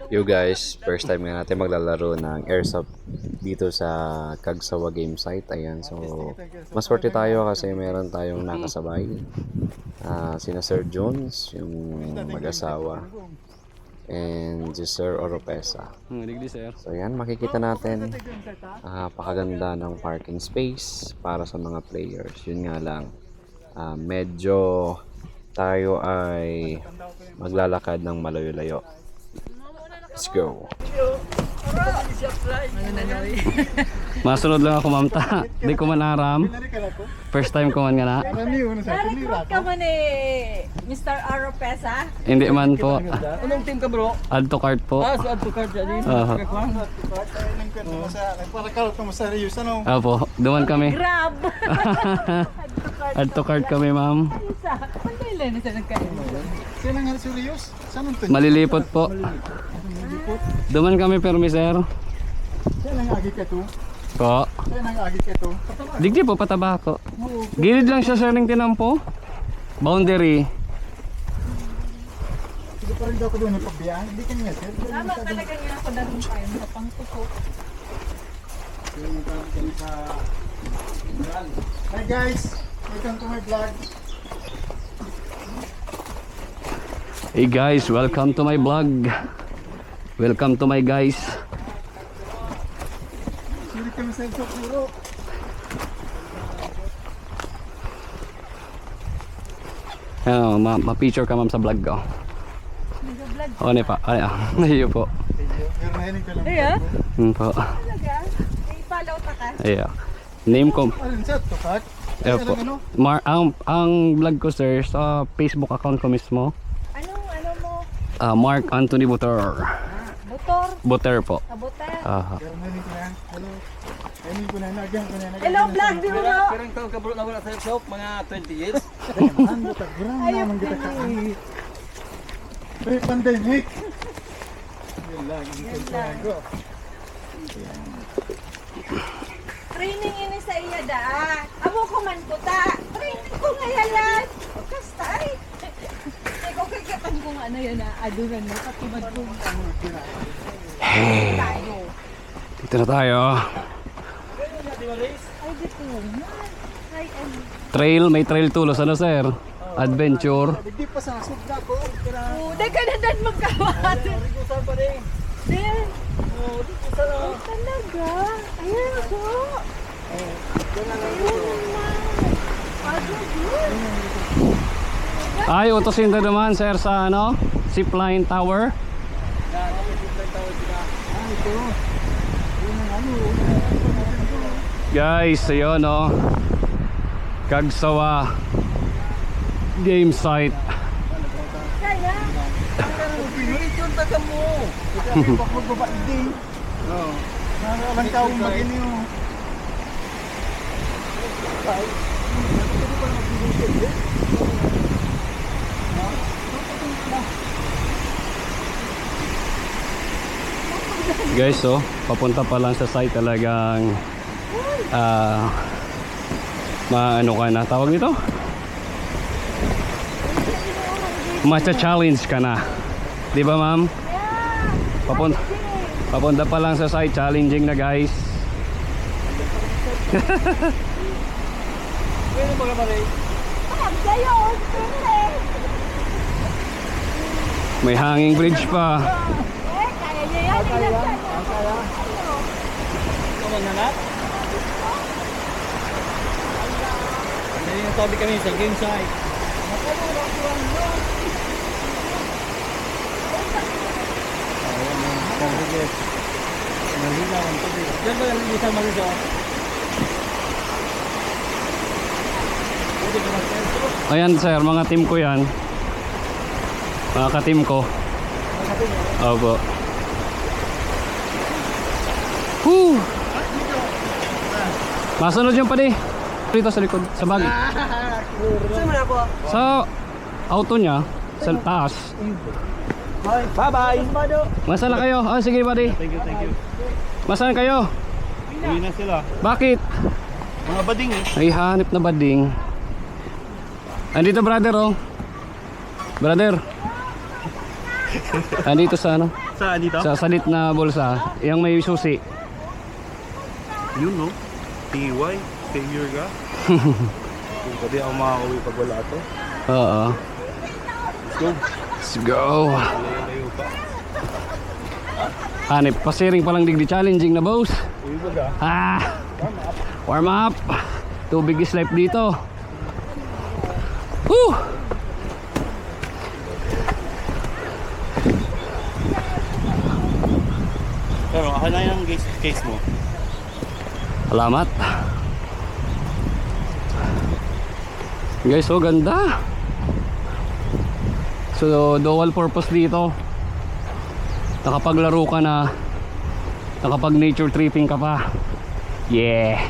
You guys, first time nga natin maglalaro ng airsoft dito sa Kagsawa game site. Ayan, so maswerte tayo kasi meron tayong nakasabay. Sina Sir Jones, yung mag-asawa, and si Sir Oropesa. So ayan, makikita natin pakaganda ng parking space para sa mga players. Yun nga lang, medyo tayo ay maglalakad ng malayo-layo. Let's go. Masunod lang ako, ma'am, ta. Di ko man aram. First time ko man nga na. Na-recruit ka man Mr. Oropesa? Hindi man po. Anong team ka, bro? Add to cart po. So add to cart dyan. Para karot mo sa Rius, ano? Opo, duman kami. Grab! Add to cart kami, ma'am. Pagkailan na sa nagkain? Sino nga si Rius? Saan ang Malilipot po. Duman kami, permiser. Saan ang agi ka to? Po. Saan ang agi ka to? Digdi po, pataba ko. Gilid lang siya, sir, ng tinampo. Boundary. Sige pa rin daw ko doon ng pagbiyahe. Hindi ka nga, sir. Tama talaga nga ako dahil tayo sa pangtuko. Hi guys! Welcome to my vlog. Hey guys, welcome to my vlog. Welcome to my guys. Sulit kami sa Elso Puro. Ano, ma-feature ka, ma'am, sa vlog ko. O, ne pa. Ay, iyo po. Pero nahinig ko lang. Iya? Po. Talaga? May follow ta ka? Iya. Name ko. Alin sa tukat? Iyo po. Ang vlog ko, sir, sa Facebook account ko mismo. Ano mo? Mark Anthony Buter. Motor? Buter po. Kabutan? Pero nahinig ko na. Hello. Nahinig ko na. Nagyan ko na. Hello vlog, di mo mo? Pirang taon ka, bro, na wala sa shop? Mga 20 years? Ang butak. Gurang naman kita ka. Ay, pandemic. Yun lang. Yun lang. Training ini sa iya da. Amo ko man ko ta. Training ko ngayalan. Kastay. Eko kay katang kung ano yan na aduran mo katubad ko. Tayo. Dito na tayo. Ay dito man. Ay ano. Trail, may trail tulos. Ano, sir? Adventure. Hindi pa sa sugda ko. Uday ka na dan magkawat. Rigusan pa rin. Then, Rigusan na. talaga. Ayan ko. Ayun naman. Agad. Ay, utosin na naman, sir, sa ano? Zipline Tower. Guys, ayun, oh. Kagsawa game site. Kaya. Pinulit yung taga mo. Kasi bak magbabandi. Oo. Nakalang taong mag-inyo. Guys, oh, papunta pa lang sa site talagang maano ka na, tawag nito? Macha-challenge ka na. Di ba, ma'am? Papunta pa lang sa site, challenging na, guys. Pwede mo ka pa rin. Gayon. May hanging bridge pa. Kaya niya yan. Kaman nanat? Kasi yung tabi kami sa game site. Diyan ba yung isang malusok? Ayan, sir, mga team ko yan. Mga ka-team ko. Opo. Woo! Masunod yung pa di. Dito sa likod, sa bag. Saan mo na ako? Sa auto niya, sa taas. Bye-bye! Masaan na kayo? Oh, sige, buddy. Thank you. Masaan kayo? Uwi na sila. Bakit? Mga bading eh. Ay, hanip na bading. Andito, brother, oh. Brother. Andito sa ano? Saan dito? Sa salit na bulsa, yung may susi. Yun no? TY, failure ka. Kung pwede ako makakauwi pag wala to. Oo. Let's go. Let's go. Layo pa. Hanip, pasiring palang digdi challenging na boss. Uwi ba ka? Ah! Warm up. Tubig is life dito. Woo! Pero ako na yung case mo. Salamat. Guys, so ganda. So dual purpose dito. Nakapaglaro ka na, nakapag nature tripping ka pa. Yeah.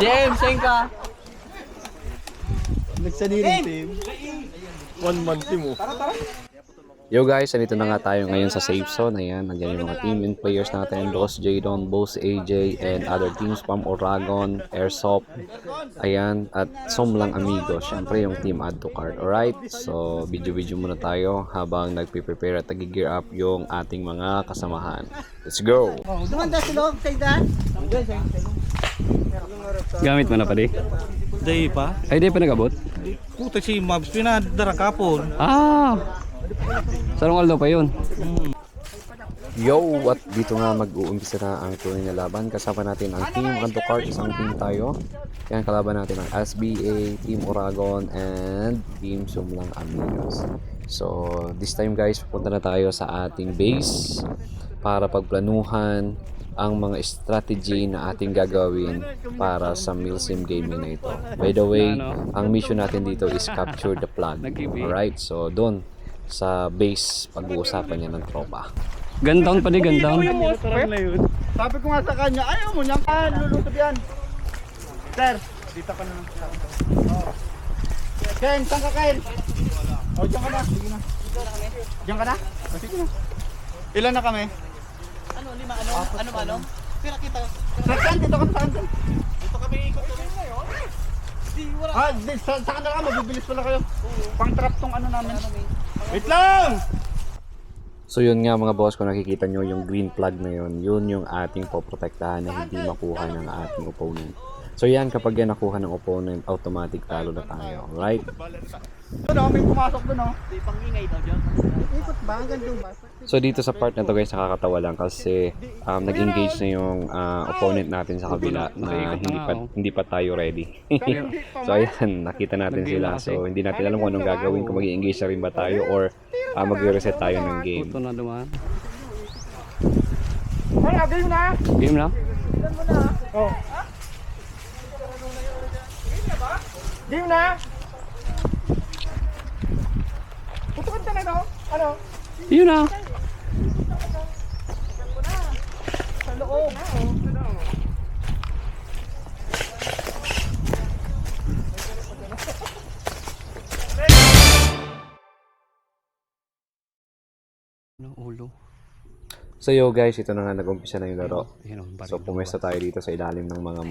James, saan ka? Nagsaniling team. 1 month team mo. Yo guys, andito na nga tayo ngayon sa safe zone. Ayan, nandiyan yung mga team and players natin. Los Jadon, Boss AJ, and other teams. Pam Oragon, Airsoft. Ayan, at Somlang Amigo. Siyempre yung team add to cart. Alright, so video-video muna tayo habang nagpe-prepare at nag-gear up yung ating mga kasamahan. Let's go! Gamit mo na pa di? Day pa? Ay, di pa nagabot? Puta si Mabs, pinadara kapon. Ah! Sarong Aldo pa yun. Yo! At dito nga mag-uumpisa na ang tunay na laban. Kasama natin ang team add to cart. Isang team tayo. Yan, kalaban natin ang SBA, Team Oragon, and Team Somlang Amigos. So, this time guys, pupunta na tayo sa ating base para pagplanuhan ang mga strategy na ating gagawin para sa Milsim Gaming na ito. By the way, ang mission natin dito is capture the flag. Alright, so doon sa base pag-uusapan niya ng tropa. Gundown pa di, gundown. Sabi ko nga sa kanya, ayaw mo niyang lulutob yan. Sir, dito ka na lang. Oh. Ken, saan ka Ken? O, diyan ka na. Sige na. Diyan ka na? O, sige na. Ilan na kami? Ano, 5 ano? Pinakita. Sir, Ken, dito ka na saan? Dito kami ikot kami. Di, wala. Sa kanila ka, mabibilis pala kayo. Pang-trap tong ano namin. Wait lang! So yun nga mga boss, kung nakikita nyo yung green flag na yun, yun yung ating poprotektahan na hindi makuha ng ating opponent. So yan, kapag yan nakuha ng opponent, automatic talo na tayo, right? Doon o, may pumasok doon o. Di, pangingay daw dyan. Ikot ba? Gandun ba? So dito sa part na to guys, nakakatawa lang kasi nag-engage na yung opponent natin sa kabila na hindi pa tayo ready. So ayan, nakita natin sila. So hindi natin alam kung anong gagawin, kung mag-engage na rin ba tayo or mag-reset tayo ng game. Puto na dumaan. Wala, game na! Game na? Oh. Game na! Putukan ka na no? Ano? Yun na. Sa loob. Ano, ulo. So yo guys, ito na nga nag-umpisa na yung laro. Ayun, ang baril. So pumesta tayo dito sa ilalim ng mga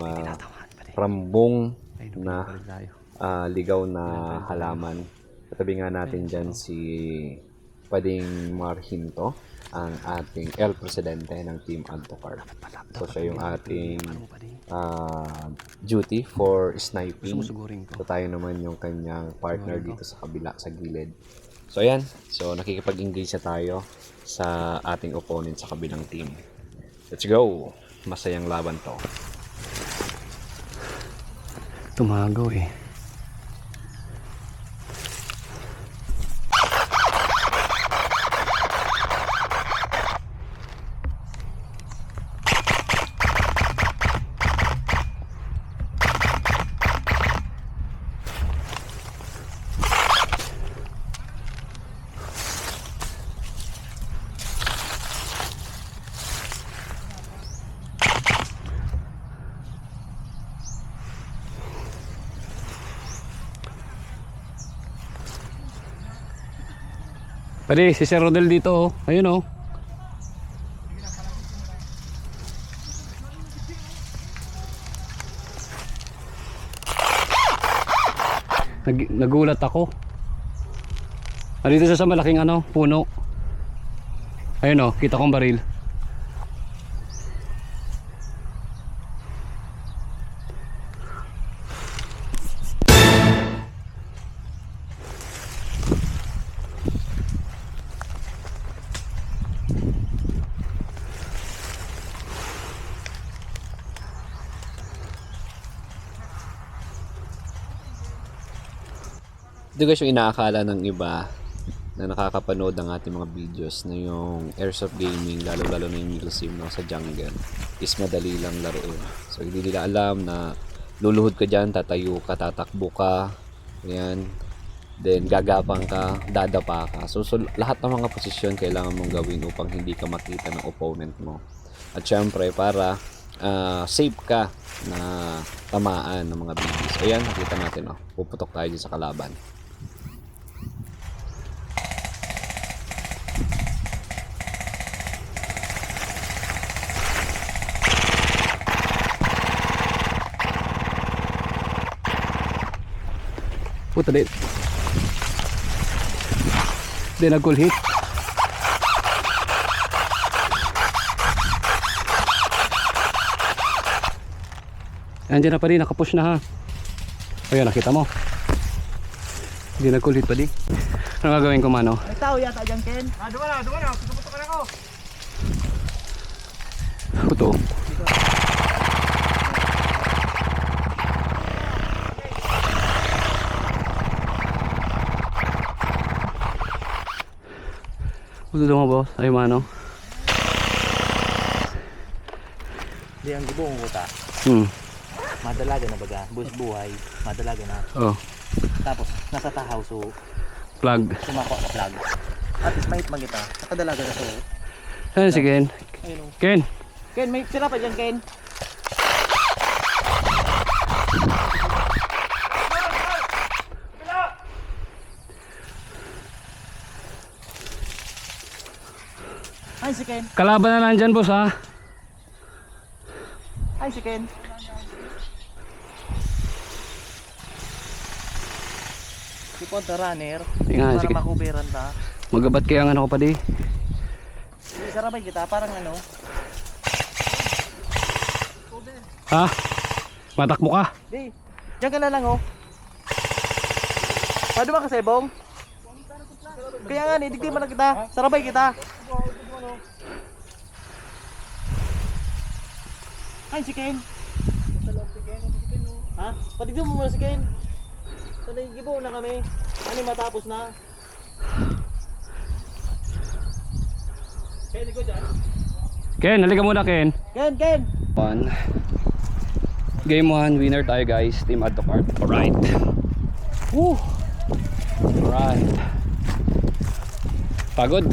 rambong na ligaw na halaman. Katabi nga natin dyan si pwedeng marhin to, ang ating El Presidente ng Team Add to Cart. So siya yung ating duty for sniping. So tayo naman yung kanyang partner dito sa kabila, sa gilid. So ayan, so nakikipag-engage na tayo sa ating opponent sa kabilang team. Let's go! Masayang laban to. Tumagaw eh. Pwede, si Sir Rodel dito oh. Ayun oh. Nagulat ako. Dito siya sa malaking ano, puno. Ayun oh, kita kong baril. Ito guys yung inaakala ng iba na nakakapanood ng ating mga videos na yung airsoft gaming, lalo-lalo na yung milsim no, sa jungle is madali lang laruin. So hindi nila alam na luluhod ka dyan, tatayo ka, tatakbo ka, yan, then gagapang ka, dadapa ka. So lahat ng mga posisyon kailangan mong gawin upang hindi ka makita ng opponent mo. At syempre para safe ka na tamaan ng mga BBs. Ayan, nakita natin oh, puputok tayo dyan sa kalaban. Puta din. Di nag-cool hit. Andiyan na pa rin, nakapush na ha. Ayun, nakita mo. Di nag-cool hit pa di. Ano gagawin ko mano? May tao yata dyan, Ken. Duwa na. Puto ka na ako. Puto. Puto mo boss. Ay mano. Di ang gibong uta. Madalaga na baga. Buhay. Madalaga na. Oh, Tapos, nasa tahaw. So, plug. sumako ang plug. At least mahit man kita. Nakadalaga na so. Ayun si Ken. Ayun o. Ken. Ken, may sira pa dyan, Ken. Ay, si Ken. Kalaban na lang dyan boss ha. Ay, si Ken. Si Ponta Runner. Tingnan, Para sige. makuberan ta. Magabat kaya ang ano ko pa di. Sarabay kita, parang ano. Ha? Matakbo ka. Di, diyan ka na lang oh. Paano ba kasi, Bong? Kaya nga, idigdi mo na kita. Sarabay kita. Ay, si Ken. Ha? Patigdo mo muna si Ken. Sanay, gibo na kami. Ano matapos na? Ken, ikaw dyan. Ken, halika muna Ken. Ken! Game 1, winner tayo guys. Team Add to Cart. Alright. Woo! Alright. Pagod.